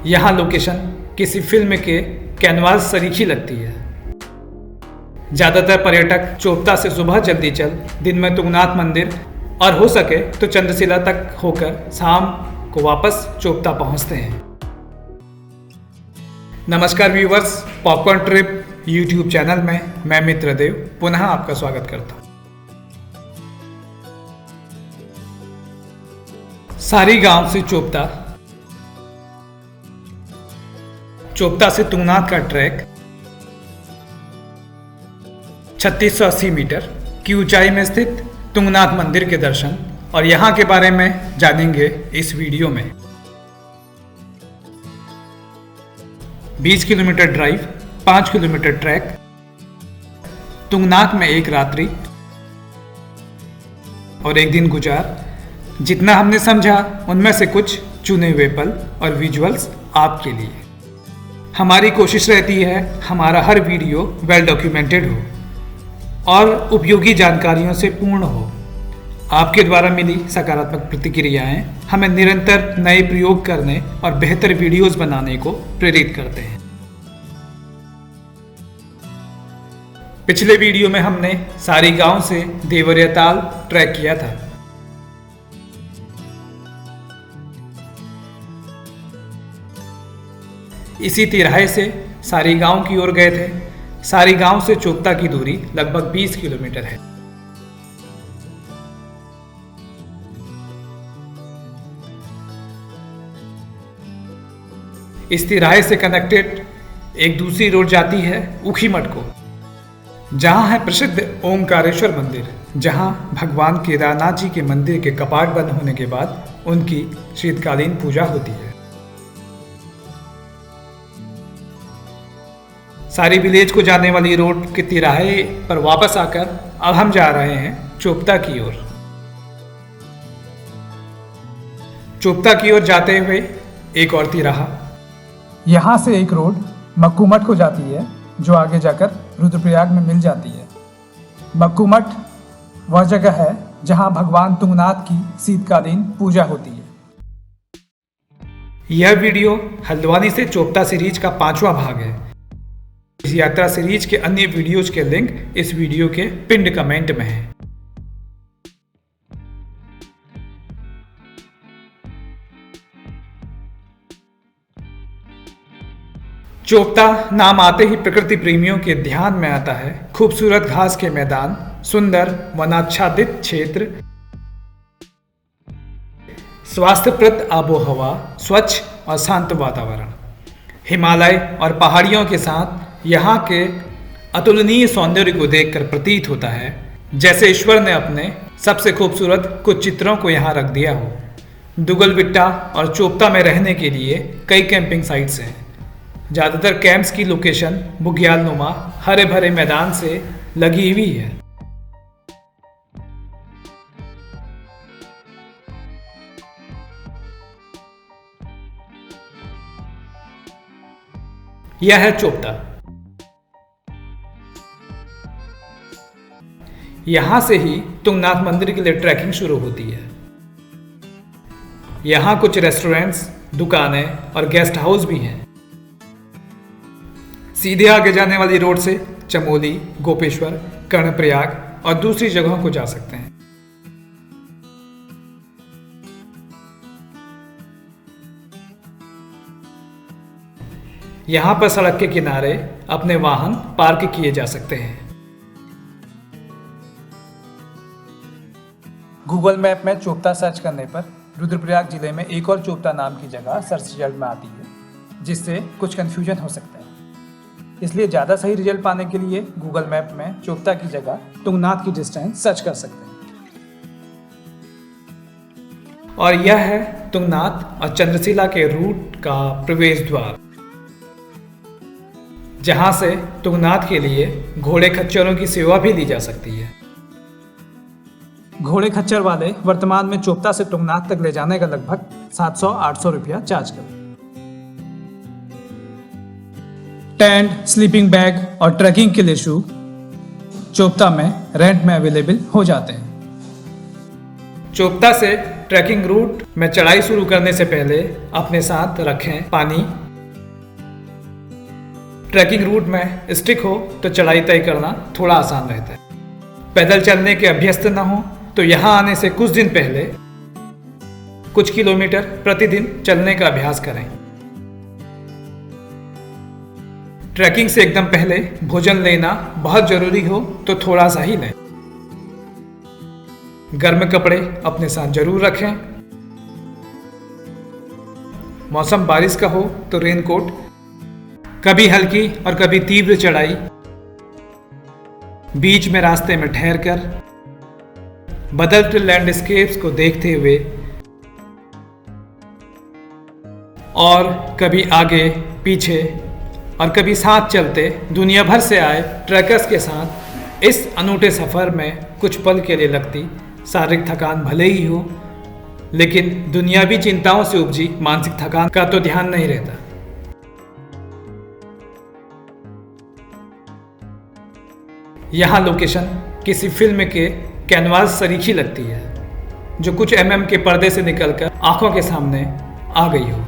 यहाँ लोकेशन किसी फिल्म के कैनवास सरीखी लगती है। ज़्यादातर पर्यटक चोपता से सुबह जल्दी चल दिन में तुंगनाथ मंदिर और हो सके तो चंद्रशिला तक होकर शाम को वापस चोपता पहुंचते हैं। नमस्कार viewers, popcorn trip YouTube channel में मैं मित्रदेव पुनः आपका स्वागत करता हूं। सारी गांव से चोपता से तुंगनाथ का ट्रैक 3680 मीटर की ऊंचाई में स्थित तुंगनाथ मंदिर के दर्शन और यहाँ के बारे में जानेंगे इस वीडियो में। 20 kilometre drive, 5 kilometre track, Tungnath में एक रात्रि और एक दिन गुजार। जितना हमने समझा उनमें से कुछ चुने हुए पल और विजुअल्स आपके लिए। हमारी कोशिश रहती है हमारा हर वीडियो वेल डॉक्यूमेंटेड हो और उपयोगी जानकारियों से पूर्ण हो। आपके द्वारा मिली सकारात्मक प्रतिक्रियाएं हमें निरंतर नए प्रयोग करने और बेहतर वीडियोस बनाने को प्रेरित करते हैं। पिछले वीडियो में हमने सारी गांव से देवरिया ताल ट्रैक किया था। इसी तिराहे से सारी गांव की ओर गए थे। सारी गांव से चोपता की दूरी लगभग 20 किलोमीटर है। इस तिराहे से कनेक्टेड एक दूसरी रोड जाती है ऊखीमठ को, जहां है प्रसिद्ध ओंकारेश्वर मंदिर, जहां भगवान केदारनाथ जी के मंदिर के कपाट बंद होने के बाद उनकी शीतकालीन पूजा होती है। सारी विलेज को जाने वाली रोड के तिराहे पर वापस आकर अब हम जा रहे हैं चोपता की ओर। चोपता की ओर जाते हुए एक और तिराहा, यहाँ से एक रोड मक्कूमठ को जाती है जो आगे जाकर रुद्रप्रयाग में मिल जाती है। मक्कूमठ वह जगह है जहाँ भगवान तुंगनाथ की शीतकालीन पूजा होती है। यह वीडियो हल्द्वानी से चोपता सीरीज का 5वां भाग है। इस यात्रा सीरीज के अन्य वीडियोज के लिंक इस वीडियो के पिंड कमेंट में है। चोपता नाम आते ही प्रकृति प्रेमियों के ध्यान में आता है खूबसूरत घास के मैदान, सुंदर वनाच्छादित क्षेत्र, स्वास्थ्यप्रद आबोहवा, स्वच्छ और शांत वातावरण, हिमालय और पहाड़ियों के साथ यहाँ के अतुलनीय सौंदर्य को देखकर प्रतीत होता है जैसे ईश्वर ने अपने सबसे खूबसूरत कुछ चित्रों को यहाँ रख दिया हो। दुगलबिट्टा और चोपता में रहने के लिए कई कैंपिंग साइट्स हैं। ज़्यादातर कैंप्स की लोकेशन बुग्यालनुमा हरे भरे मैदान से लगी हुई है। यह है चोपता। यहां से ही तुंगनाथ मंदिर के लिए ट्रैकिंग शुरू होती है। यहां कुछ रेस्टोरेंट्स, दुकानें और गेस्ट हाउस भी हैं। सीधे आगे जाने वाली रोड से चमोली, गोपेश्वर, कर्णप्रयाग और दूसरी जगहों को जा सकते हैं। यहां पर सड़क के किनारे अपने वाहन पार्क किए जा सकते हैं। गूगल मैप में चोपता सर्च करने पर रुद्रप्रयाग जिले में एक और चोपता नाम की जगह सर्च रिजल्ट में आती है, जिससे कुछ कंफ्यूजन हो सकता है। इसलिए ज़्यादा सही रिजल्ट पाने के लिए गूगल मैप में चोपता की जगह तुंगनाथ की डिस्टेंस सर्च कर सकते हैं। और यह है तुंगनाथ और चंद्रशिला के रूट का प्रवेश द्वार, जहां से तुंगनाथ के लिए घोड़े खच्चरों की सेवा भी ली जा सकती है। घोड़े खच्चर वाले वर्तमान में चोपता से तुंगनाथ तक ले जाने का लगभग 700-800 रुपया चार्ज करते हैं। टेंट, स्लीपिंग बैग और ट्रैकिंग के लिए शू चोपता में रेंट में अवेलेबल हो जाते हैं। चोपता से ट्रैकिंग रूट में चढ़ाई शुरू करने से पहले अपने साथ रखें पानी। ट्रैकिंग रूट में स्टिक हो तो चढ़ाई तय करना थोड़ा आसान रहता है। पैदल चलने के अभ्यस्त न हो तो यहाँ आने से कुछ दिन पहले कुछ किलोमीटर प्रतिदिन चलने का अभ्यास करें। ट्रैकिंग से एकदम पहले भोजन लेना बहुत जरूरी हो तो थोड़ा सा ही लें। गर्म कपड़े अपने साथ जरूर रखें। मौसम बारिश का हो तो रेनकोट। कभी हल्की और कभी तीव्र चढ़ाई, बीच में रास्ते में ठहर कर बदलते लैंडस्केप्स को देखते हुए और कभी आगे पीछे और कभी साथ चलते दुनिया भर से आए ट्रैकर्स के साथ इस अनूठे सफर में कुछ पल के लिए लगती शारीरिक थकान भले ही हो, लेकिन दुनियावी चिंताओं से उपजी मानसिक थकान का तो ध्यान नहीं रहता। यहाँ लोकेशन किसी फिल्म के कैनवास सरीखी लगती है, जो कुछ एमएम के पर्दे से निकलकर आंखों के सामने आ गई हो।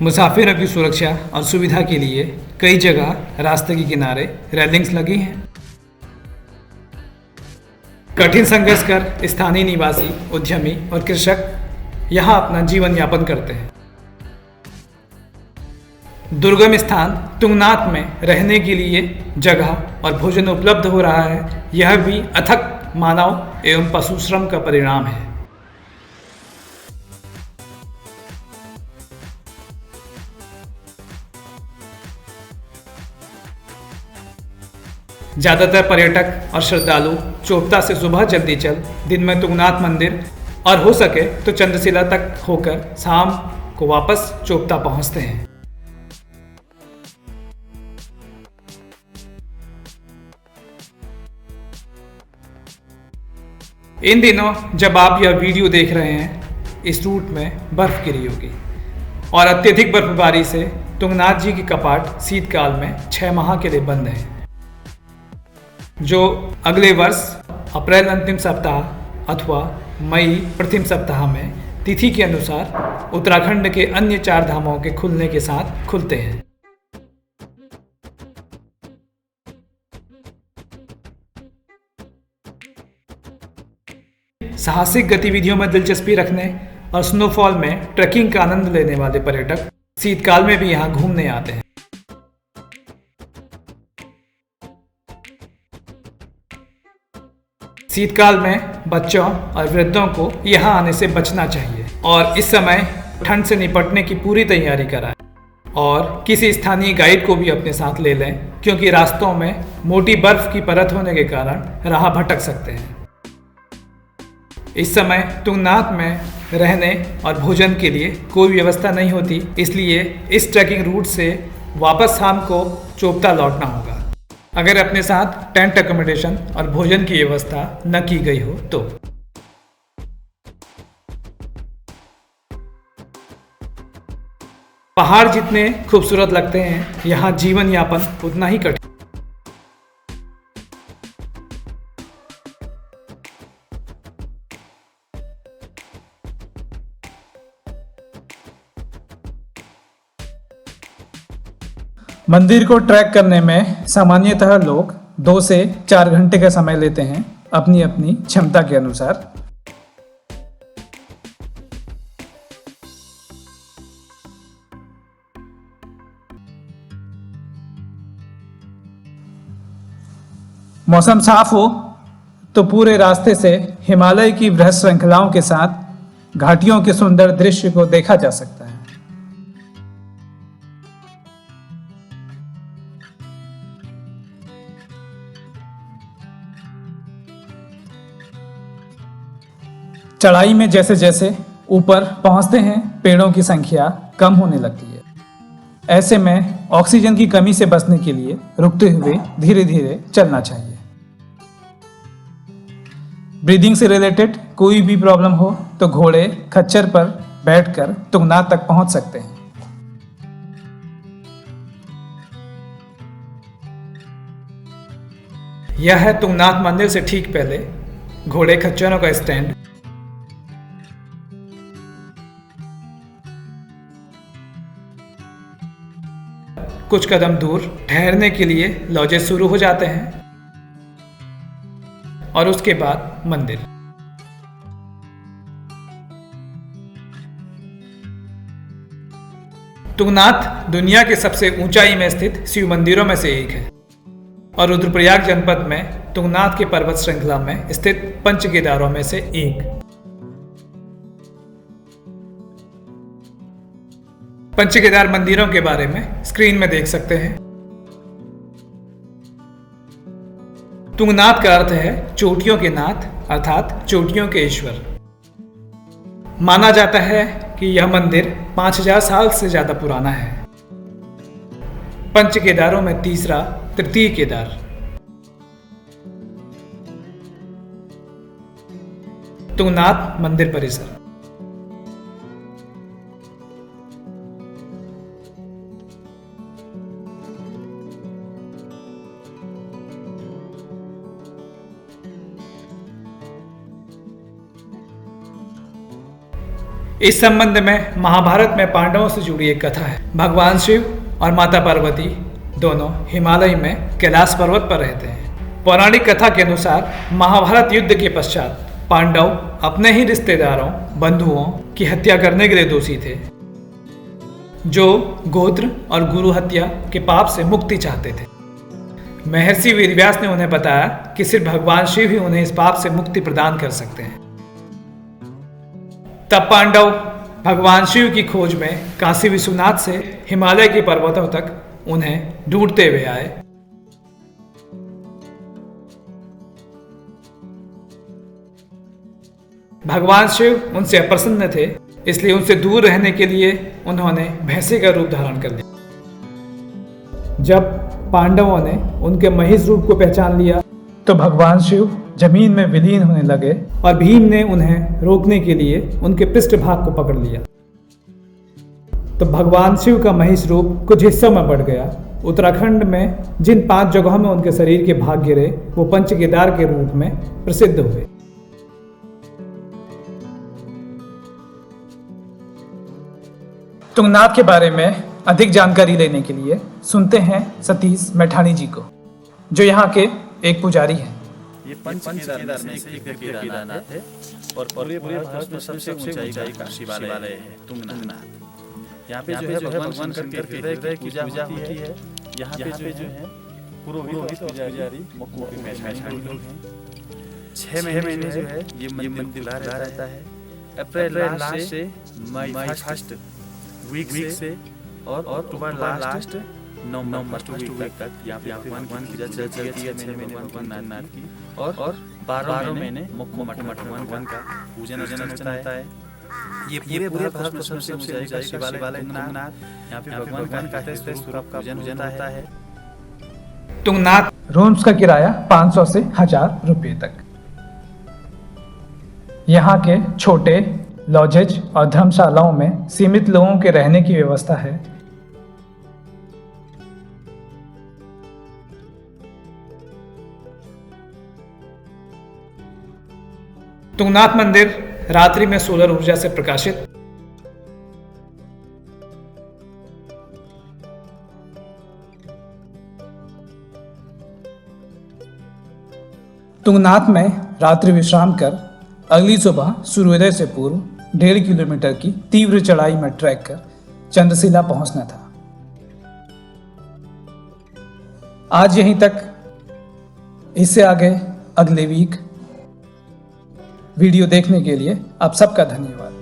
मुसाफिरों की सुरक्षा और सुविधा के लिए कई जगह रास्ते के किनारे रेलिंग्स लगी हैं। कठिन संघर्ष कर स्थानीय निवासी, उद्यमी और कृषक यहाँ अपना जीवन यापन करते हैं। दुर्गम स्थान तुंगनाथ में रहने के लिए जगह और भोजन उपलब्ध हो रहा है। यह भी अथक मानव एवं पशु श्रम का परिणाम है। ज़्यादातर पर्यटक और श्रद्धालु चोपता से सुबह जल्दी चल दिन में तुंगनाथ मंदिर और हो सके तो चंद्रशिला तक होकर शाम को वापस चोपता पहुंचते हैं। इन दिनों जब आप यह वीडियो देख रहे हैं, इस रूट में बर्फ गिरी होगी और अत्यधिक बर्फबारी से तुंगनाथ जी की कपाट शीतकाल में 6 माह के लिए बंद है, जो अगले वर्ष अप्रैल अंतिम सप्ताह अथवा मई प्रथम सप्ताह में तिथि के अनुसार उत्तराखंड के अन्य 4 धामों के खुलने के साथ खुलते हैं। साहसिक गतिविधियों में दिलचस्पी रखने और स्नोफॉल में ट्रैकिंग का आनंद लेने वाले पर्यटक शीतकाल में भी यहाँ घूमने आते हैं। शीतकाल में बच्चों और वृद्धों को यहाँ आने से बचना चाहिए और इस समय ठंड से निपटने की पूरी तैयारी कराएं और किसी स्थानीय गाइड को भी अपने साथ ले लें, क्योंकि रास्तों में मोटी बर्फ की परत होने के कारण राह भटक सकते हैं। इस समय तुंगनाथ में रहने और भोजन के लिए कोई व्यवस्था नहीं होती, इसलिए इस ट्रैकिंग रूट से वापस शाम को चोपता लौटना होगा, अगर अपने साथ टेंट अकोमोडेशन और भोजन की व्यवस्था न की गई हो तो। पहाड़ जितने खूबसूरत लगते हैं, यहाँ जीवन यापन उतना ही कठिन। मंदिर को ट्रैक करने में सामान्यतः लोग 2 से 4 घंटे का समय लेते हैं, अपनी अपनी क्षमता के अनुसार। मौसम साफ हो तो पूरे रास्ते से हिमालय की वृहद श्रृंखलाओं के साथ घाटियों के सुंदर दृश्य को देखा जा सकता है। चढ़ाई में जैसे जैसे ऊपर पहुंचते हैं, पेड़ों की संख्या कम होने लगती है। ऐसे में ऑक्सीजन की कमी से बचने के लिए रुकते हुए धीरे धीरे चलना चाहिए। ब्रीदिंग से रिलेटेड कोई भी प्रॉब्लम हो तो घोड़े खच्चर पर बैठकर तुंगनाथ तक पहुंच सकते हैं। यह है तुंगनाथ मंदिर से ठीक पहले घोड़े खच्चरों का स्टैंड, कुछ कदम दूर ठहरने के लिए लॉजेस शुरू हो जाते हैं और उसके बाद मंदिर। तुंगनाथ दुनिया के सबसे ऊंचाई में स्थित शिव मंदिरों में से एक है और रुद्रप्रयाग जनपद में तुंगनाथ के पर्वत श्रृंखला में स्थित पंच केदारों में से एक। पंच केदार मंदिरों के बारे में स्क्रीन में देख सकते हैं। तुंगनाथ का अर्थ है चोटियों के नाथ अर्थात चोटियों के ईश्वर। माना जाता है कि यह मंदिर 5000 साल से ज्यादा पुराना है। पंच केदारों में तीसरा तृतीय केदार। तुंगनाथ मंदिर परिसर। इस संबंध में महाभारत में पांडवों से जुड़ी एक कथा है। भगवान शिव और माता पार्वती दोनों हिमालय में कैलाश पर्वत पर रहते हैं। पौराणिक कथा के अनुसार महाभारत युद्ध के पश्चात पांडव अपने ही रिश्तेदारों बंधुओं की हत्या करने के लिए दोषी थे, जो गोत्र और गुरु हत्या के पाप से मुक्ति चाहते थे। महर्षि वेदव्यास ने उन्हें बताया कि सिर्फ भगवान शिव ही उन्हें इस पाप से मुक्ति प्रदान कर सकते हैं। तब पांडव भगवान शिव की खोज में काशी विश्वनाथ से हिमालय के पर्वतों तक उन्हें ढूंढते हुए आए। भगवान शिव उनसे अप्रसन्न थे, इसलिए उनसे दूर रहने के लिए उन्होंने भैंसे का रूप धारण कर लिया। जब पांडवों ने उनके महिष रूप को पहचान लिया तो भगवान शिव जमीन में विलीन होने लगे और भीम ने उन्हें रोकने के लिए उनके पृष्ठभाग को पकड़ लिया। तो भगवान शिव का महिष रूप कुछ हिस्सों में बढ़ गया। उत्तराखंड में जिन 5 जगहों में उनके शरीर के भाग गिरे वो पंच केदार के रूप में प्रसिद्ध हुए। तुंगनाथ के बारे में अधिक जानकारी लेने के लिए सुनते हैं सतीश मैठाणी जी को, जो यहाँ के एक पुजारी हैं। ये पंच केदार में से एक केदारनाथ है और पूरे भारत में सबसे ऊंचाई का शिवालय है तुंगनाथ। यहाँ पे जो है भगवान शंकर के हृदय की पूजा होती है। यहाँ पे जो है पुरोहित पुजारी मक्कू के मैठाणी लोग हैं। 6 महीने जो है ये मंदिर खुला रहता है। अप्रैल लास्ट से मई फर्स्ट वीक से और अक्टूबर लास्ट नवंबर वीक तक यहाँ पे भगवान की पूजा चलती है। 6 महीने भगवान नाथ की और 12 महीने मुख्य मठ भगवान का पूजन अर्चना होता है। ये पूरे भारत में सबसे ऊंचाई का शिवालय तुंगनाथ। यहाँ पे भगवान का स्वरूप का पूजन होता है। तुंगनाथ रूम्स का किराया 500 से 1000 रुपये तक। यहाँ के छोटे लॉजेज और धर्मशालाओं में सीमित लोगों के रहने की व्यवस्था है। तुंगनाथ मंदिर रात्रि में सोलर ऊर्जा से प्रकाशित। तुंगनाथ में रात्रि विश्राम कर अगली सुबह सूर्योदय से पूर्व 1.5 किलोमीटर की तीव्र चढ़ाई में ट्रैक कर चंद्रशिला पहुंचना था। आज यहीं तक। इससे आगे अगले वीक वीडियो देखने के लिए आप सबका धन्यवाद।